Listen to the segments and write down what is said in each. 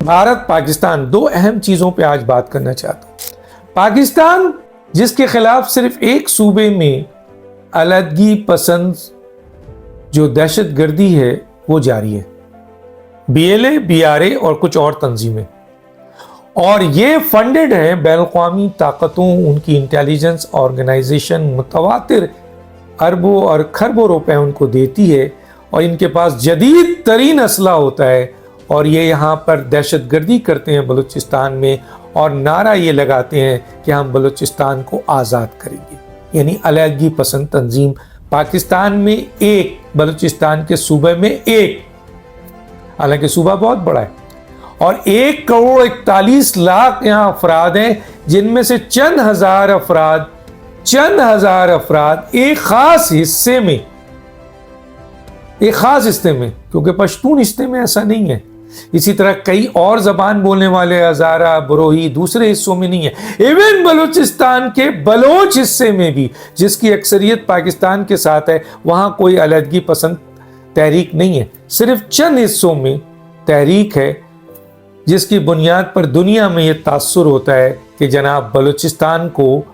भारत पाकिस्तान, दो अहम चीज़ों पे आज बात करना चाहता हूँ। पाकिस्तान जिसके खिलाफ सिर्फ एक सूबे में अलहदगी पसंद जो दहशत गर्दी है वो जारी है, BLA, BRA और कुछ और तंजीमें, और ये फंडेड है बैनुल-अक़वामी ताकतों, उनकी इंटेलिजेंस ऑर्गेनाइजेशन मुतवातिर अरबों और खरबों रुपए उनको देती है, और इनके पास जदीद तरीन असला होता है, और ये यहाँ पर दहशत गर्दी करते हैं बलूचिस्तान में, और नारा ये लगाते हैं कि हम बलूचिस्तान को आज़ाद करेंगे। यानी अलहदगी पसंद तंजीम पाकिस्तान में एक, बलूचिस्तान के सूबे में एक, हालांकि सूबा बहुत बड़ा है, और 1,41,00,000 यहाँ अफराद हैं, जिनमें से चंद हजार अफराद एक खास हिस्से में, क्योंकि पश्तून हिस्से में ऐसा नहीं है, इसी तरह कई और जबान बोलने वाले हजारा बरोही दूसरे हिस्सों में नहीं है, इवन बलूचिस्तान के बलोच हिस्से में भी, जिसकी अक्सरियत पाकिस्तान के साथ है, वहां कोई अलहदगी पसंद तहरीक नहीं है। सिर्फ चंद हिस्सों में तहरीक है, जिसकी बुनियाद पर दुनिया में यह तासुर होता है कि जनाब बलूचिस्तान को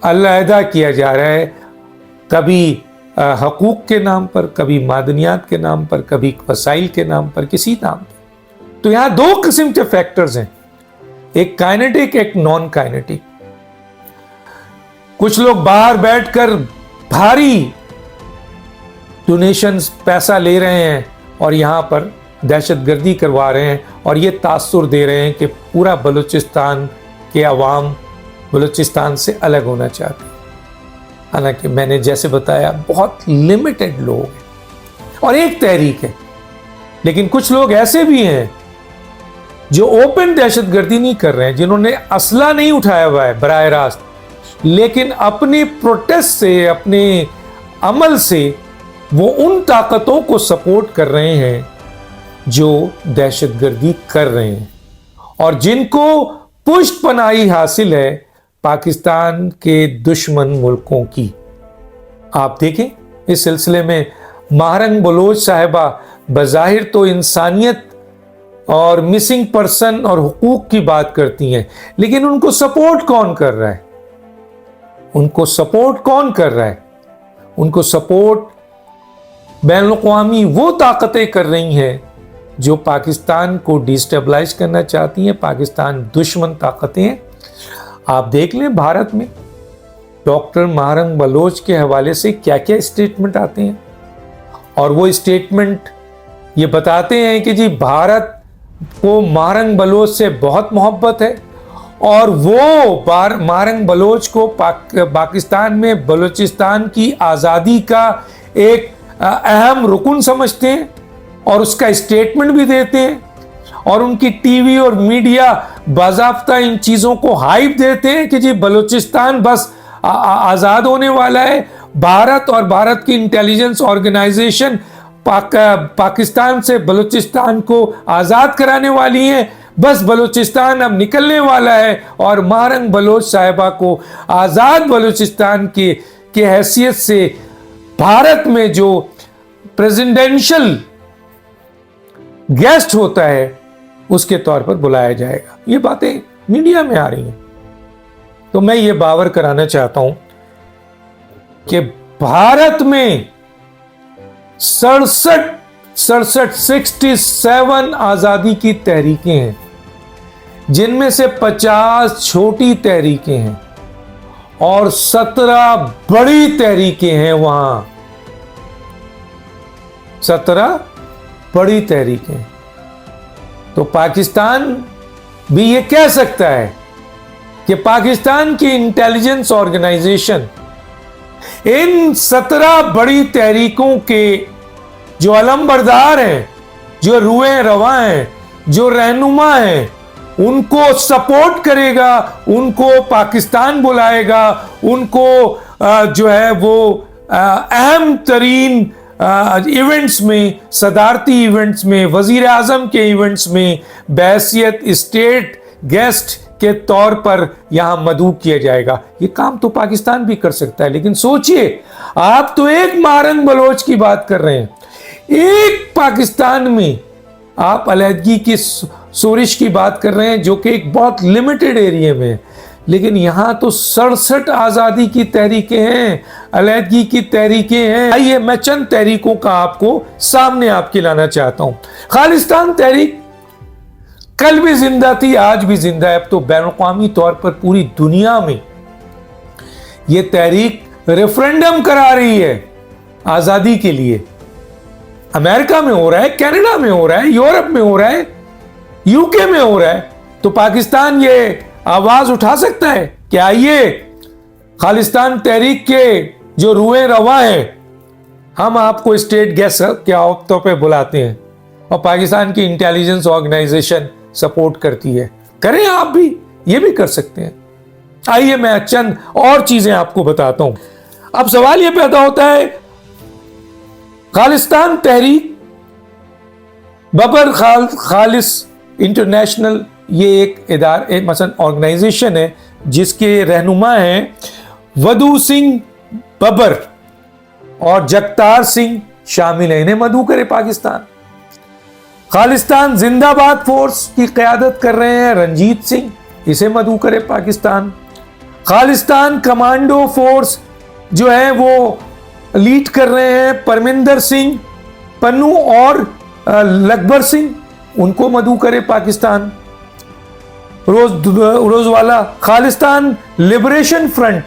अलहदा किया जा रहा है, कभी हकूक के नाम पर, कभी मादनियात के नाम पर, कभी वसाइल के नाम पर, किसी नाम पर। तो यहां दो किस्म के फैक्टर्स हैं, एक काइनेटिक, एक नॉन काइनेटिक। कुछ लोग बाहर बैठकर भारी डोनेशंस, पैसा ले रहे हैं और यहां पर दहशतगर्दी करवा रहे हैं, और ये तासुर दे रहे हैं कि पूरा बलूचिस्तान के अवाम बलूचिस्तान से अलग होना चाहते हैं। हालांकि मैंने जैसे बताया बहुत लिमिटेड लोग हैं और एक तहरीक है, लेकिन कुछ लोग ऐसे भी हैं जो ओपन दहशतगर्दी नहीं कर रहे हैं, जिन्होंने असला नहीं उठाया हुआ है बराह रास्त, लेकिन अपने प्रोटेस्ट से, अपने अमल से वो उन ताकतों को सपोर्ट कर रहे हैं जो दहशतगर्दी कर रहे हैं, और जिनको पुष्ट पनाही हासिल है पाकिस्तान के दुश्मन मुल्कों की। आप देखें इस सिलसिले में महारंग बलोच साहिबा बज़ाहिर तो इंसानियत और मिसिंग पर्सन और हुकूक की बात करती हैं, लेकिन उनको सपोर्ट कौन कर रहा है? उनको सपोर्ट बैनुल-अक़वामी वो ताकतें कर रही हैं जो पाकिस्तान को डिस्टेबलाइज करना चाहती हैं, पाकिस्तान दुश्मन ताकतें हैं। आप देख लें भारत में डॉक्टर महारंग बलोच के हवाले से क्या क्या स्टेटमेंट आते हैं, और वो स्टेटमेंट ये बताते हैं कि जी भारत को महारंग बलोच से बहुत मोहब्बत है, और वो महारंग बलोच को पाकिस्तान में बलूचिस्तान की आज़ादी का एक अहम रुकन समझते हैं, और उसका स्टेटमेंट भी देते हैं, और उनकी टीवी और मीडिया बाज़ाब्ता इन चीज़ों को हाइप देते हैं कि जी बलूचिस्तान बस आज़ाद होने वाला है, भारत और भारत की इंटेलिजेंस ऑर्गेनाइजेशन पाकिस्तान से बलूचिस्तान को आज़ाद कराने वाली है, बस बलूचिस्तान अब निकलने वाला है, और महारंग बलोच साहिबा को आज़ाद बलूचिस्तान के हैसियत से भारत में जो प्रेसिडेंशियल गेस्ट होता है उसके तौर पर बुलाया जाएगा। ये बातें मीडिया में आ रही हैं, तो मैं ये बावर कराना चाहता हूं कि भारत में 67 आज़ादी की तहरीकें हैं, जिनमें से 50 छोटी तहरीकें हैं और 17 बड़ी तहरीकें हैं। वहां 17 बड़ी तहरीकें। तो पाकिस्तान भी ये कह सकता है कि पाकिस्तान की इंटेलिजेंस ऑर्गेनाइजेशन इन 17 बड़ी तहरीकों के जो अलमबरदार हैं, जो रुए रवा हैं, जो रहनुमा हैं, उनको सपोर्ट करेगा, उनको पाकिस्तान बुलाएगा, उनको जो है वो अहम तरीन इवेंट्स में, सदारती इवेंट्स में, वजीर आजम के इवेंट्स में बहैसियत स्टेट गेस्ट के तौर पर यहां मदऊ किया जाएगा। ये काम तो पाकिस्तान भी कर सकता है, लेकिन सोचिए, आप तो एक महारंग बलोच की बात कर रहे हैं, एक पाकिस्तान में आप अलहदगी की सोरिश की बात कर रहे हैं जो कि एक बहुत लिमिटेड एरिया में है, लेकिन यहाँ तो 67 आज़ादी की तहरीकें हैं, अलहदगी की तहरीकें हैं। आइए मैं चंद तहरीकों का आपको सामने आपके लाना चाहता हूँ। खालिस्तान तहरीक कल भी जिंदा थी, आज भी जिंदा है। अब तो बैनुल-अक़वामी तौर पर पूरी दुनिया में ये तहरीक रेफरेंडम करा रही है आज़ादी के लिए। अमेरिका में हो रहा है, कनाडा में हो रहा है, यूरोप में हो रहा है, यूके में हो रहा है। तो पाकिस्तान ये आवाज उठा सकता है कि आइए खालिस्तान तहरीक के जो रुए रवा है, हम आपको स्टेट गेस्ट के तौर पे बुलाते हैं और पाकिस्तान की इंटेलिजेंस ऑर्गेनाइजेशन सपोर्ट करती है। करें आप भी, ये भी कर सकते हैं। आइए मैं चंद और चीजें आपको बताता हूं। अब सवाल यह पैदा होता है, खालिस्तान तहरीक बबर खालिस इंटरनेशनल, ये एक मसलन ऑर्गेनाइजेशन है जिसके रहनुमा हैं वधू सिंह बबर और जगतार सिंह शामिल हैं। इन्हें मदऊ करे पाकिस्तान। खालिस्तान जिंदाबाद फोर्स की क़यादत कर रहे हैं रंजीत सिंह, इसे मदऊ करे पाकिस्तान। खालिस्तान कमांडो फोर्स जो है वो लीड कर रहे हैं परमिंदर सिंह पन्नू और लकबर सिंह, उनको मदऊ करे पाकिस्तान। रोजवाला खालिस्तान लिबरेशन फ्रंट,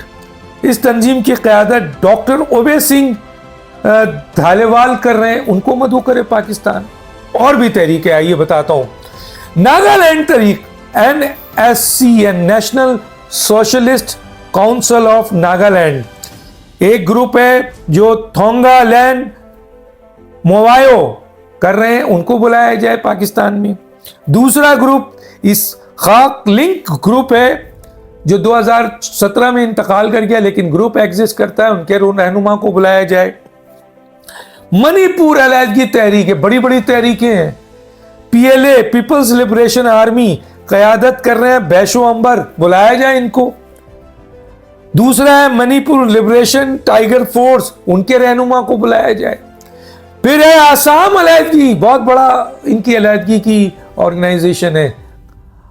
इस तंजीम की क़यादत डॉक्टर ओबे सिंह धालेवाल कर रहे हैं, उनको मदऊ करे पाकिस्तान। और भी तहरीक है, आइए बताता हूं। नागालैंड तहरीक NSCN, national socialist council of Nagaland, एक ग्रुप है जो थोंगालैंड मोवायो कर रहे हैं, उनको बुलाया जाए पाकिस्तान में। दूसरा ग्रुप इस खाक लिंक ग्रुप है जो 2017 में इंतकाल कर गया, लेकिन ग्रुप एग्जिस्ट करता है, उनके रहनुमा को बुलाया जाए। मणिपुर अलहदगी तहरीक है, बड़ी बड़ी तहरीकें हैं। PLA पीपल्स लिबरेशन आर्मी क़यादत कर रहे हैं बैशो अंबर, बुलाया जाए इनको। दूसरा है मणिपुर लिबरेशन टाइगर फोर्स, उनके रहनुमा को बुलाया जाए। फिर है आसाम अलहदगी, बहुत बड़ा इनकी अलहदगी की ऑर्गेनाइजेशन है,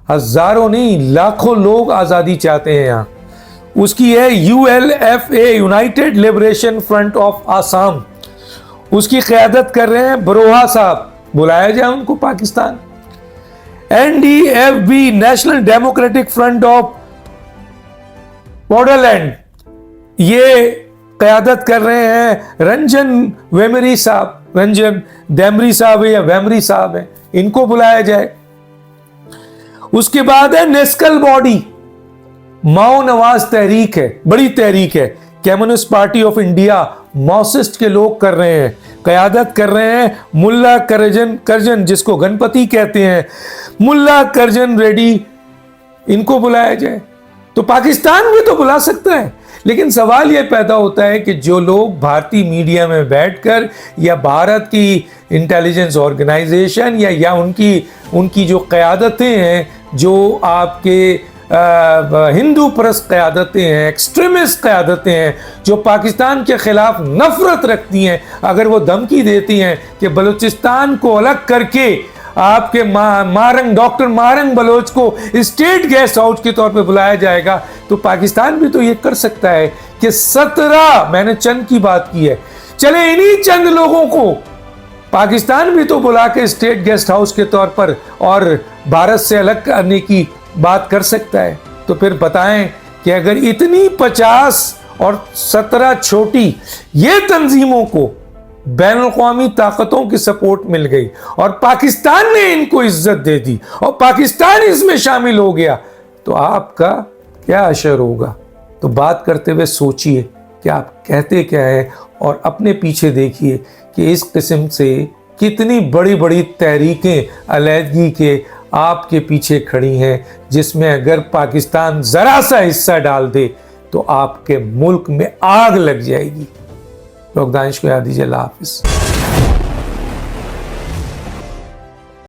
हजारों नहीं लाखों लोग आजादी चाहते हैं यहाँ। उसकी है ULFA, United liberation front of Assam, उसकी क़यादत कर रहे हैं बरोहा साहब, बुलाया जाए उनको Pakistan. NDFB national democratic front of Borderland, ये क़यादत कर रहे हैं रंजन वेमरी साहब, रंजन डेमरी साहब है या वेमरी साहब है, इनको बुलाया जाए। उसके बाद है नेस्कल बॉडी, माओ नवाज तहरीक है, बड़ी तहरीक है। कम्युनिस्ट पार्टी ऑफ इंडिया माओसिस्ट के लोग कर रहे हैं, क़यादत कर रहे हैं मुल्ला करजन, जिसको गणपति कहते हैं, मुल्ला करजन रेड्डी, इनको बुलाया जाए। तो पाकिस्तान भी तो बुला सकता है, लेकिन सवाल यह पैदा होता है कि जो लोग भारतीय मीडिया में बैठकर या भारत की इंटेलिजेंस ऑर्गेनाइजेशन या उनकी जो क़यादतें हैं, जो आपके हिंदू परस्त क़यादतें हैं, एक्सट्रीमिस्ट क़यादतें हैं, जो पाकिस्तान के ख़िलाफ़ नफ़रत रखती हैं, अगर वो धमकी देती हैं कि बलूचिस्तान को अलग करके आपके डॉक्टर मारंग बलोच को स्टेट गेस्ट हाउस के तौर पे बुलाया जाएगा, तो पाकिस्तान भी तो ये कर सकता है कि 17, मैंने चंद की बात की है, चले इन्हीं चंद लोगों को पाकिस्तान भी तो बुला के स्टेट गेस्ट हाउस के तौर पर और भारत से अलग करने की बात कर सकता है। तो फिर बताएं कि अगर इतनी 50 और 17 छोटी ये तंजीमों को बैनुल-अक़वामी ताकतों की सपोर्ट मिल गई और पाकिस्तान ने इनको इज्जत दे दी और पाकिस्तान इसमें शामिल हो गया, तो आपका क्या असर होगा? तो बात करते हुए सोचिए कि आप कहते क्या है और अपने पीछे देखिए कि इस किस्म से कितनी बड़ी बड़ी तहरीकें अलहदगी के आपके पीछे खड़ी हैं, जिसमें अगर पाकिस्तान ज़रा सा हिस्सा डाल दे तो आपके मुल्क में आग लग जाएगी। लोग दानिश को याद दीजिए। अल्लाह हाफिज़।